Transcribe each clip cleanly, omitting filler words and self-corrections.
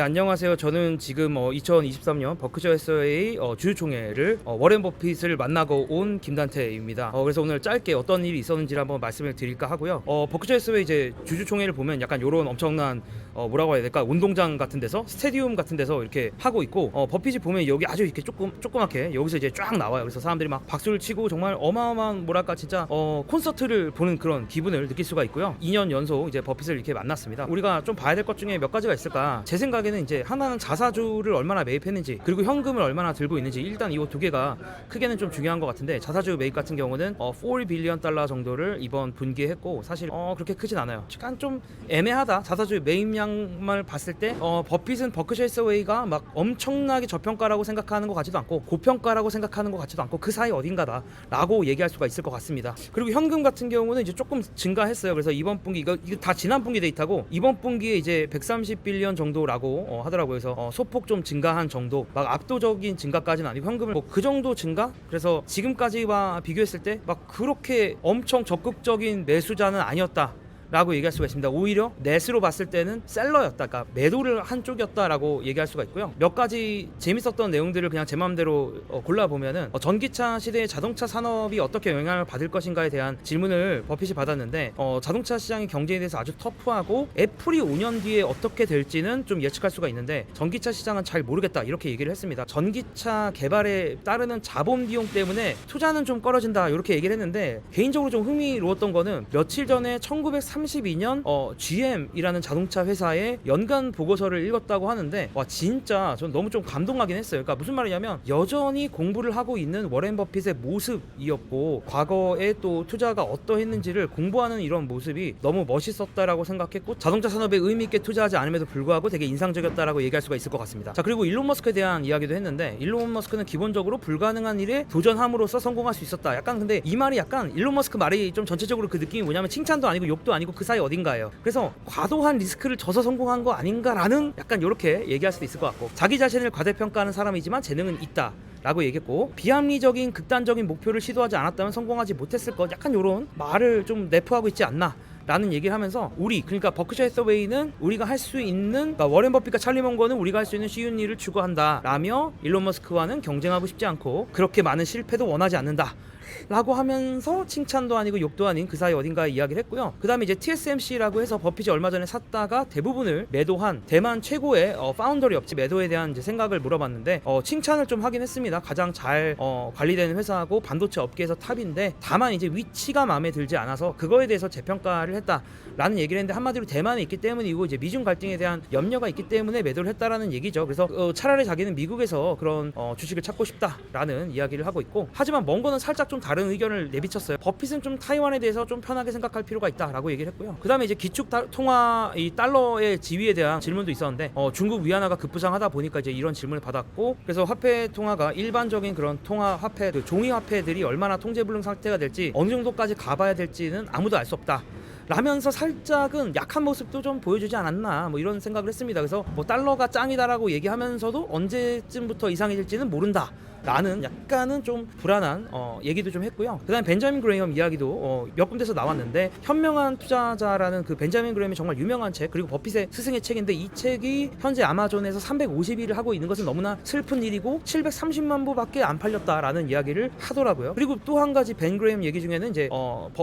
네, 안녕하세요. 저는 지금 2023년 버크셔 해서웨이 주주총회를 워렌 버핏을 만나고 온 김단태입니다. 그래서 오늘 짧게 어떤 일이 있었는지를 한번 말씀을 드릴까 하고요. 버크셔 해서웨이 이제 주주총회를 보면 약간 이런 엄청난 뭐라고 해야 될까, 운동장 같은 데서, 스테디움 같은 데서 이렇게 하고 있고, 버핏이 보면 여기 아주 이렇게 조그맣게 여기서 이제 쫙 나와요. 그래서 사람들이 막 박수를 치고 정말 어마어마한 뭐랄까 진짜 콘서트를 보는 그런 기분을 느낄 수가 있고요. 2년 연속 이제 버핏을 이렇게 만났습니다. 우리가 좀 봐야 될 것 중에 몇 가지가 있을까? 제 생각에는 이제 하나는 자사주를 얼마나 매입했는지, 그리고 현금을 얼마나 들고 있는지, 일단 이 두 개가 크게는 좀 중요한 것 같은데, 자사주 매입 같은 경우는 4 빌리언 달러 정도를 이번 분기에 했고, 사실 그렇게 크진 않아요. 약간 좀 애매하다. 자사주 매입량을 봤을 때 버핏은 버크셔 해서웨이가 막 엄청나게 저평가라고 생각하는 것 같지도 않고 고평가라고 생각하는 것 같지도 않고 그 사이 어딘가다 라고 얘기할 수가 있을 것 같습니다. 그리고 현금 같은 경우는 이제 조금 증가했어요. 그래서 이번 분기 이거 다 지난 분기 데이터고, 이번 분기에 이제 130 빌리언 정도라고 하더라고요. 그래서 소폭 좀 증가한 정도, 막 압도적인 증가까지는 아니고 현금을 뭐 그 정도 증가? 그래서 지금까지와 비교했을 때 막 그렇게 엄청 적극적인 매수자는 아니었다 라고 얘기할 수가 있습니다. 오히려 넷으로 봤을 때는 셀러였다, 그러니까 매도를 한 쪽이었다라고 얘기할 수가 있고요. 몇 가지 재밌었던 내용들을 그냥 제 마음대로 골라보면은 전기차 시대의 자동차 산업이 어떻게 영향을 받을 것인가에 대한 질문을 버핏이 받았는데, 자동차 시장의 경제에 대해서 아주 터프하고 애플이 5년 뒤에 어떻게 될지는 좀 예측할 수가 있는데 전기차 시장은 잘 모르겠다 이렇게 얘기를 했습니다. 전기차 개발에 따르는 자본 비용 때문에 투자는 좀 꺼려진다 이렇게 얘기를 했는데, 개인적으로 좀 흥미로웠던 거는 며칠 전에 1932년 GM이라는 자동차 회사의 연간 보고서를 읽었다고 하는데, 와 진짜 전 너무 좀 감동하긴 했어요. 그러니까 무슨 말이냐면 여전히 공부를 하고 있는 워렌 버핏의 모습이었고, 과거에 또 투자가 어떠했는지를 공부하는 이런 모습이 너무 멋있었다라고 생각했고, 자동차 산업에 의미 있게 투자하지 않음에도 불구하고 되게 인상적이었다라고 얘기할 수가 있을 것 같습니다. 자, 그리고 일론 머스크에 대한 이야기도 했는데, 일론 머스크는 기본적으로 불가능한 일에 도전함으로써 성공할 수 있었다. 약간 근데 이 말이 약간 일론 머스크 말이 좀 전체적으로 그 느낌이 뭐냐면 칭찬도 아니고 욕도 아니고 그 사이 어딘가예요. 그래서 과도한 리스크를 져서 성공한 거 아닌가라는 약간 이렇게 얘기할 수도 있을 것 같고, 자기 자신을 과대평가하는 사람이지만 재능은 있다 라고 얘기했고, 비합리적인 극단적인 목표를 시도하지 않았다면 성공하지 못했을 것, 약간 이런 말을 좀 내포하고 있지 않나 라는 얘기를 하면서, 그러니까 버크셔 해서웨이는 우리가 할 수 있는, 그러니까 워렌 버핏과 찰리 먼거는 우리가 할 수 있는 쉬운 일을 추구한다 라며 일론 머스크와는 경쟁하고 싶지 않고 그렇게 많은 실패도 원하지 않는다 라고 하면서 칭찬도 아니고 욕도 아닌 그 사이 어딘가에 이야기를 했고요. 그 다음에 이제 TSMC라고 해서 버핏이 얼마 전에 샀다가 대부분을 매도한 대만 최고의 파운더리 업체 매도에 대한 이제 생각을 물어봤는데, 칭찬을 좀 하긴 했습니다. 가장 잘 관리되는 회사하고 반도체 업계에서 탑인데, 다만 이제 위치가 마음에 들지 않아서 그거에 대해서 재평가를 했다라는 얘기를 했는데, 한마디로 대만에 있기 때문이고 이제 미중 갈등에 대한 염려가 있기 때문에 매도를 했다라는 얘기죠. 그래서 차라리 자기는 미국에서 그런 주식을 찾고 싶다라는 이야기를 하고 있고, 하지만 먼거는 살짝 좀 다른 의견을 내비쳤어요. 버핏은 좀 타이완에 대해서 좀 편하게 생각할 필요가 있다라고 얘기를 했고요. 그 다음에 이제 기축 통화 이 달러의 지위에 대한 질문도 있었는데, 중국 위안화가 급부상하다 보니까 이제 이런 질문을 받았고, 그래서 화폐 통화가 일반적인 그런 통화 화폐, 종이 화폐들이 얼마나 통제불능 상태가 될지, 어느 정도까지 가봐야 될지는 아무도 알 수 없다 라면서 살짝은 약한 모습도 좀 보여주지 않았나, 뭐 이런 생각을 했습니다. 그래서 뭐 달러가 짱이다라고 얘기하면서도 언제쯤부터 이상해질지는 모른다 라는 약간은 좀 불안한 얘기도 좀 했고요. 그 다음에 벤자민 그레이엄 이야기도 몇 군데서 나왔는데, 현명한 투자자라는 그 벤자민 그레이엄이 정말 유명한 책, 그리고 버핏의 스승의 책인데, 이 책이 현재 아마존에서 350일을 하고 있는 것은 너무나 슬픈 일이고 730만 부밖에 안 팔렸다라는 이야기를 하더라고요. 그리고 또 한 가지 벤 그레이엄 얘기 중에는 이제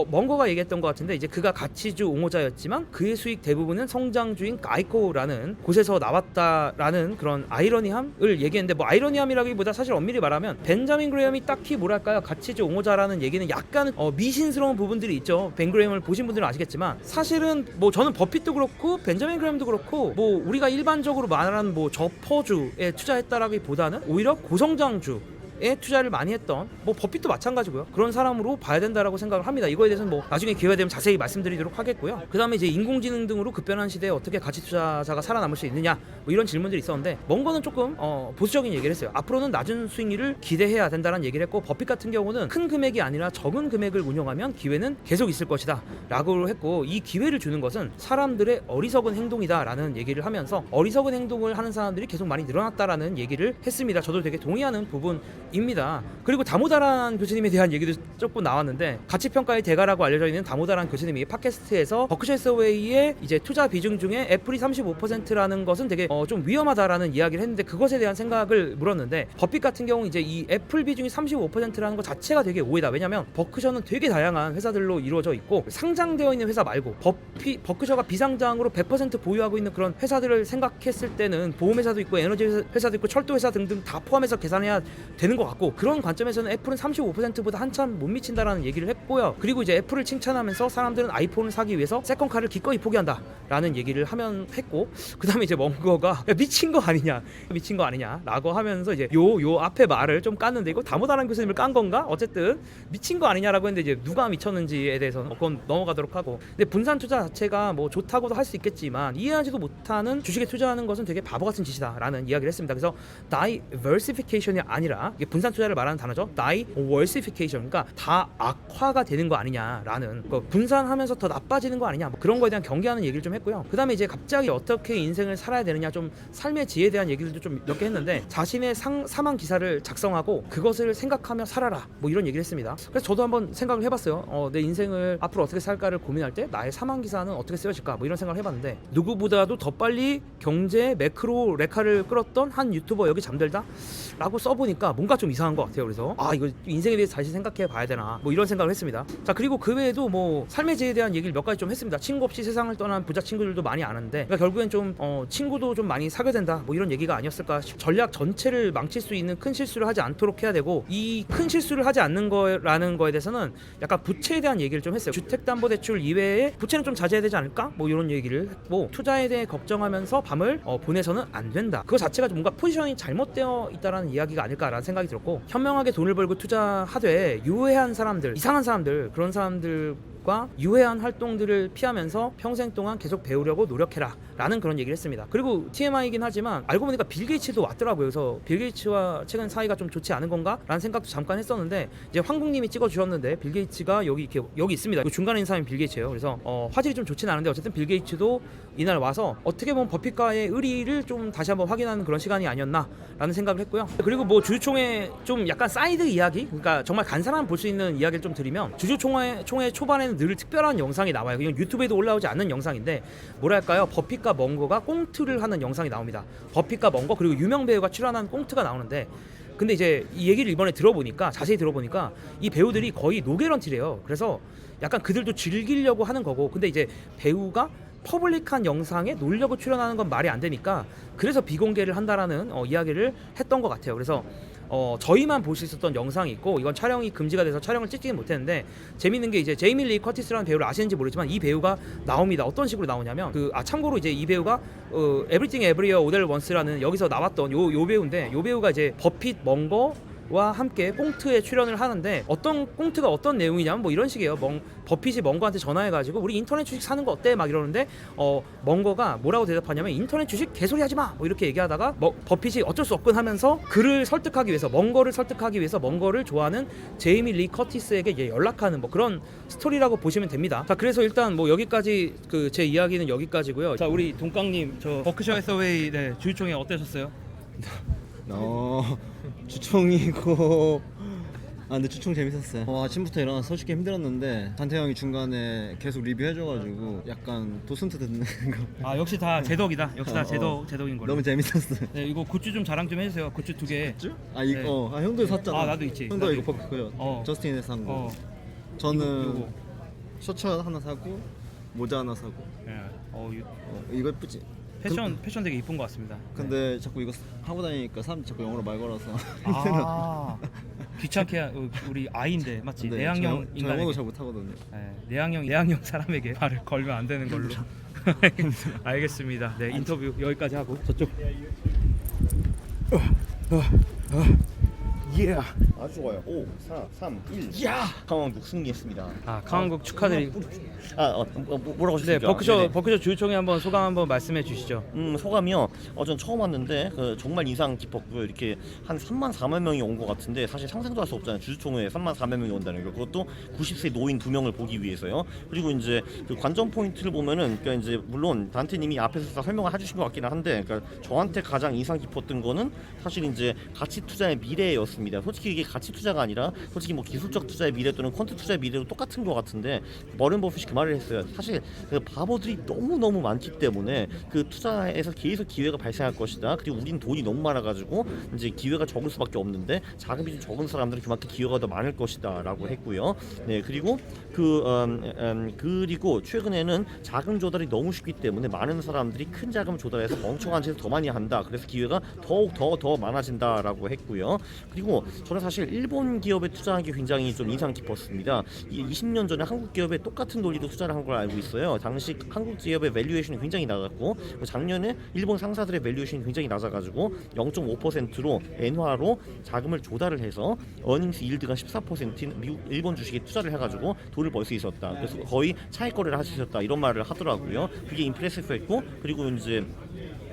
먼거가 얘기했던 것 같은데, 이제 그가 가치주 옹호자였지만 그의 수익 대부분은 성장주인 가이코라는 곳에서 나왔다라는 그런 아이러니함을 얘기했는데, 뭐 아이러니함이라기보다 사실 엄밀히 말하면 벤자민 그레이엄이 딱히 뭐랄까요, 가치주 옹호자라는 얘기는 약간 미신스러운 부분들이 있죠. 벤 그레이엄을 보신 분들은 아시겠지만, 사실은 뭐 저는 버핏도 그렇고 벤자민 그레이엄도 그렇고, 뭐 우리가 일반적으로 말하는 뭐 저퍼주에 투자했다라기보다는 오히려 고성장주 에 투자를 많이 했던, 뭐 버핏도 마찬가지고요, 그런 사람으로 봐야 된다라고 생각을 합니다. 이거에 대해서는 뭐 나중에 기회가 되면 자세히 말씀드리도록 하겠고요. 그 다음에 이제 인공지능 등으로 급변한 시대에 어떻게 가치 투자자가 살아남을 수 있느냐, 뭐 이런 질문들이 있었는데, 먼거는 조금 보수적인 얘기를 했어요. 앞으로는 낮은 수익률을 기대해야 된다는 얘기를 했고, 버핏 같은 경우는 큰 금액이 아니라 적은 금액을 운용하면 기회는 계속 있을 것이다 라고 했고, 이 기회를 주는 것은 사람들의 어리석은 행동이다 라는 얘기를 하면서, 어리석은 행동을 하는 사람들이 계속 많이 늘어났다라는 얘기를 했습니다. 저도 되게 동의하는 부분 입니다. 그리고 다모다란 교수님에 대한 얘기도 조금 나왔는데 가치평가의 대가라고 알려져 있는 다모다란 교수님이 팟캐스트에서 버크셔 해서웨이의 이제 투자 비중 중에 애플이 35%라는 것은 되게 좀 위험하다라는 이야기를 했는데 그것에 대한 생각을 물었는데 버핏 같은 경우 이제 이 애플 비중이 35%라는 것 자체가 되게 오해다. 왜냐면 버크셔는 되게 다양한 회사들로 이루어져 있고 상장되어 있는 회사 말고 버크셔가 비상장으로 100% 보유하고 있는 그런 회사들을 생각했을 때는 보험회사도 있고 에너지 회사도 있고 철도 회사 등등 다 포함해서 계산해야 되는 것 같고 그런 관점에서는 애플은 35%보다 한참 못 미친다라는 얘기를 했고요. 그리고 이제 애플을 칭찬하면서 사람들은 아이폰을 사기 위해서 세컨카를 기꺼이 포기한다 라는 얘기를 했고 그 다음에 이제 멍거가 미친 거 아니냐 라고 하면서 이제 요 앞에 말을 좀 깠는데 이거 다모다란 교수님을 깐 건가? 어쨌든 미친 거 아니냐라고 했는데 이제 누가 미쳤는지에 대해서는 그건 넘어가도록 하고 근데 분산 투자 자체가 뭐 좋다고도 할 수 있겠지만 이해하지도 못하는 주식에 투자하는 것은 되게 바보 같은 짓이다 라는 이야기를 했습니다. 그래서 diversification이 아니라 이게 분산 투자를 말하는 단어죠. diversification 그러니까 다 악화가 되는 거 아니냐라는 분산하면서 더 나빠지는 거 아니냐 뭐 그런 거에 대한 경계하는 얘기를 좀 했고요. 그 다음에 이제 갑자기 어떻게 인생을 살아야 되느냐 좀 삶의 지혜에 대한 얘기들도 좀 몇 개 했는데 자신의 사망 기사를 작성하고 그것을 생각하며 살아라 뭐 이런 얘기를 했습니다. 그래서 저도 한번 생각을 해봤어요. 내 인생을 앞으로 어떻게 살까를 고민할 때 나의 사망 기사는 어떻게 쓰여질까 뭐 이런 생각을 해봤는데 누구보다도 더 빨리 경제 매크로 레카를 끌었던 한 유튜버 여기 잠들다 라고 써보니까 뭔가 좀 이상한 것 같아요. 그래서 이거 인생에 대해서 다시 생각해 봐야 되나 뭐 이런 생각을 했습니다. 자 그리고 그 외에도 뭐 삶의 지혜에 대한 얘기를 몇 가지 좀 했습니다. 친구 없이 세상을 떠난 부자 친구들도 많이 아는데 그러니까 결국엔 좀 친구도 좀 많이 사귀어야 된다 뭐 이런 얘기가 아니었을까. 전략 전체를 망칠 수 있는 큰 실수를 하지 않도록 해야 되고 이 큰 실수를 하지 않는 거라는 거에 대해서는 약간 부채에 대한 얘기를 좀 했어요. 주택담보대출 이외에 부채는 좀 자제해야 되지 않을까 뭐 이런 얘기를 했고 투자에 대해 걱정하면서 밤을 보내서는 안 된다. 그거 자체가 뭔가 포지션이 잘못되어 있다라는 이야기가 아닐까라는 생각이 들었고 현명하게 돈을 벌고 투자하되 유해한 사람들 이상한 사람들 그런 사람들과 유해한 활동들을 피하면서 평생 동안 계속 배우려고 노력해라 라는 그런 얘기를 했습니다. 그리고 TMI이긴 하지만 알고 보니까 빌 게이츠도 왔더라고요. 그래서 빌 게이츠와 최근 사이가 좀 좋지 않은 건가? 라는 생각도 잠깐 했었는데 이제 황국님이 찍어주셨는데 빌 게이츠가 여기 있습니다. 중간에 있는 사람이 빌 게이츠예요. 그래서 화질이 좀 좋진 않은데 어쨌든 빌 게이츠도 이날 와서 어떻게 보면 버핏과의 의리를 좀 다시 한번 확인하는 그런 시간이 아니었나 라는 생각을 했고요. 그리고 뭐 주주총회 좀 약간 사이드 이야기 그러니까 정말 간사람 볼 수 있는 이야기를 좀 드리면 주주총회 초반에는 늘 특별한 영상이 나와요. 이건 유튜브에도 올라오지 않는 영상인데 뭐랄까요 버핏과 멍거가 꽁트를 하는 영상이 나옵니다. 버핏과 멍거 그리고 유명 배우가 출연한 꽁트가 나오는데 근데 이제 이 얘기를 이번에 들어보니까 자세히 들어보니까 이 배우들이 거의 노게런티래요. 그래서 약간 그들도 즐기려고 하는 거고 근데 이제 배우가 퍼블릭한 영상에 놀려고 출연하는 건 말이 안 되니까 그래서 비공개를 한다라는 이야기를 했던 것 같아요. 그래서 저희만 볼 수 있었던 영상이 있고 이건 촬영이 금지가 돼서 촬영을 찍지는 못했는데 재밌는 게 이제 제이미 리 커티스라는 배우를 아시는지 모르지만 이 배우가 나옵니다. 어떤 식으로 나오냐면 참고로 이제 이 배우가 Everything Everywhere All at Once라는 여기서 나왔던 요 배우인데 요 배우가 이제 버핏 멍거와 함께 꽁트에 출연을 하는데 어떤 꽁트가 어떤 내용이냐면 뭐 이런 식이에요. 버핏이 멍거한테 전화해가지고 우리 인터넷 주식 사는 거 어때? 막 이러는데 멍거가 뭐라고 대답하냐면 인터넷 주식 개소리 하지 마! 뭐 이렇게 얘기하다가 버핏이 어쩔 수 없군 하면서 멍거를 설득하기 위해서 멍거를 좋아하는 제이미 리 커티스에게 이제 연락하는 뭐 그런 스토리라고 보시면 됩니다. 자 그래서 일단 뭐 여기까지 제 이야기는 여기까지고요. 자 우리 동깡님 저 버크셔 해서웨이 주주총회 어떠셨어요? 주총이고 근데 주총 재밌었어요. 아침부터 일어나서 솔직히 힘들었는데 단태 형이 중간에 계속 리뷰해줘가지고 약간 도슨트 듣는 거. 역시 다 제 덕이다. 역시 다 제덕인 걸로. 너무 재밌었어요. 네 이거 굿즈 좀 자랑 좀 해주세요. 굿즈 2개. 굿즈? 이거 형도 샀잖아. 나도 있지. 형도 이거 버크고요. 저스틴에서 산 거. 저는 요거. 셔츠 하나 사고 모자 하나 사고. 네. 이거 예쁘지? 패션 되게 이쁜 것 같습니다. 근데 자꾸 이거 하고 다니니까 사람들이 자꾸 영어로 말 걸어서 귀찮게 우리 아이인데 맞지? 네, 내향형 저 인간에게 영어도 잘 못하거든요. 네, 내향형 사람에게 말을 걸면 안 되는 걸로. 알겠습니다. 네 인터뷰 여기까지 하고 저쪽. Yeah. 아주 좋아요. 5, 4, 3, 1. 야! 강원국 승리했습니다. 아, 강원국 축하드리고. 뭐라고 네, 하셨습니까? 버크셔 주유총회 한번 소감 한번 말씀해 주시죠. 소감이요. 전 처음 왔는데 정말 인상 깊었고요. 이렇게 한 3만 4만 명이 온 것 같은데 사실 상상도 할 수 없잖아요. 주주총회에 3만 4만 명이 온다는 거. 그것도 90세 노인 2명을 보기 위해서요. 그리고 이제 그 관전 포인트를 보면은 그러니까 이제 물론 단테님이 앞에서 다 설명을 해주신 것 같기는 한데, 그러니까 저한테 가장 인상 깊었던 거는 사실 이제 가치 투자의 미래였습니다. 솔직히 이게 가치 투자가 아니라 솔직히 뭐 기술적 투자의 미래 또는 퀀트 투자의 미래도 똑같은 것 같은데, 워런 버핏이 그 말을 했어요. 사실 그 바보들이 너무 많기 때문에 그 투자에서 계속 기회가 발생할 것이다. 그리고 우린 돈이 너무 많아가지고 이제 기회가 적을 수밖에 없는데 자금이 좀 적은 사람들은 그만큼 기회가 더 많을 것이다라고 했고요. 네, 그리고 그리고 최근에는 자금 조달이 너무 쉽기 때문에 많은 사람들이 큰 자금 조달해서 멍청한 짓을 더 많이 한다. 그래서 기회가 더욱 더 많아진다라고 했고요. 그리고 저는 사실 일본 기업에 투자한 게 굉장히 좀 인상 깊었습니다. 20년 전에 한국 기업에 똑같은 논리로 투자를 한 걸 알고 있어요. 당시 한국 기업의 밸류에이션이 굉장히 낮았고 작년에 일본 상사들의 밸류에이션이 굉장히 낮아가지고 0.5%로 엔화로 자금을 조달을 해서 어닝스 일드가 14%인 미국 일본 주식에 투자를 해가지고 돈을 벌 수 있었다. 그래서 거의 차익 거래를 할 수 있었다 이런 말을 하더라고요. 그게 임프레시브했고, 그리고 이제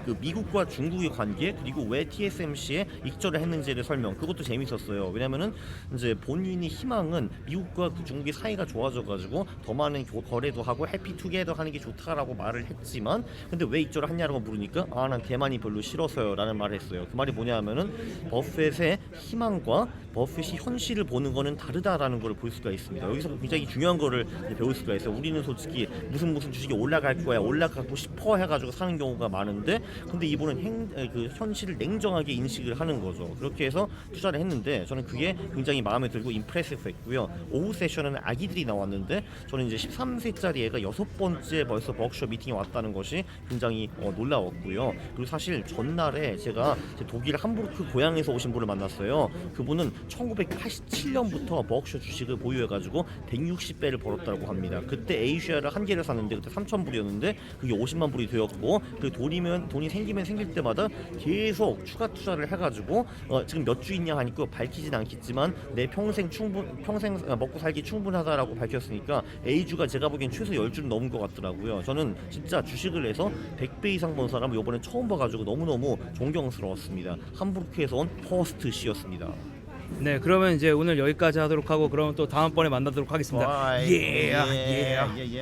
그 미국과 중국의 관계, 그리고 왜 TSMC에 익절을 했는지를 설명, 그것도 재밌었어요. 왜냐면은 이제 본인이 희망은 미국과 그 중국의 사이가 좋아져가지고 더 많은 거래도 하고 해피 투게더 하는 게 좋다라고 말을 했지만, 근데 왜 익절을 했냐라고 물으니까 난 대만이 별로 싫어서요 라는 말을 했어요. 그 말이 뭐냐면은 버핏의 희망과 버핏이 현실을 보는 거는 다르다라는 걸 볼 수가 있습니다. 여기서 굉장히 중요한 거를 배울 수가 있어요. 우리는 솔직히 무슨 주식이 올라갈 거야, 올라가고 싶어 해가지고 사는 경우가 많은데, 근데 이분은 그 현실을 냉정하게 인식을 하는 거죠. 그렇게 해서 투자를 했는데 저는 그게 굉장히 마음에 들고 임프레시브했고요. 오후 세션에는 아기들이 나왔는데 저는 이제 13세짜리 애가 6번째 벌써 버크셔 미팅에 왔다는 것이 굉장히 놀라웠고요. 그리고 사실 전날에 제가 독일 함부르크 고향에서 오신 분을 만났어요. 그분은 1987년부터 버크셔 주식을 보유해가지고 160배를 벌었다고 합니다. 그때 A쉐어를 한 개를 샀는데 그때 3,000불이었는데 그게 50만 불이 되었고, 그 돈이 생기면 생길 때마다 계속 추가 투자를 해가지고 지금 몇 주 있냐 하니까 밝히진 않겠지만 내 평생 먹고 살기 충분하다라고 밝혔으니까 A주가 제가 보기엔 최소 10주는 넘은 것 같더라고요. 저는 진짜 주식을 해서 100배 이상 번 사람을 이번에 처음 봐가지고 너무너무 존경스러웠습니다. 함부르크에서 온 퍼스트 씨였습니다. 네, 그러면 이제 오늘 여기까지 하도록 하고, 그러면 또 다음번에 만나도록 하겠습니다. Bye. 예. Yeah.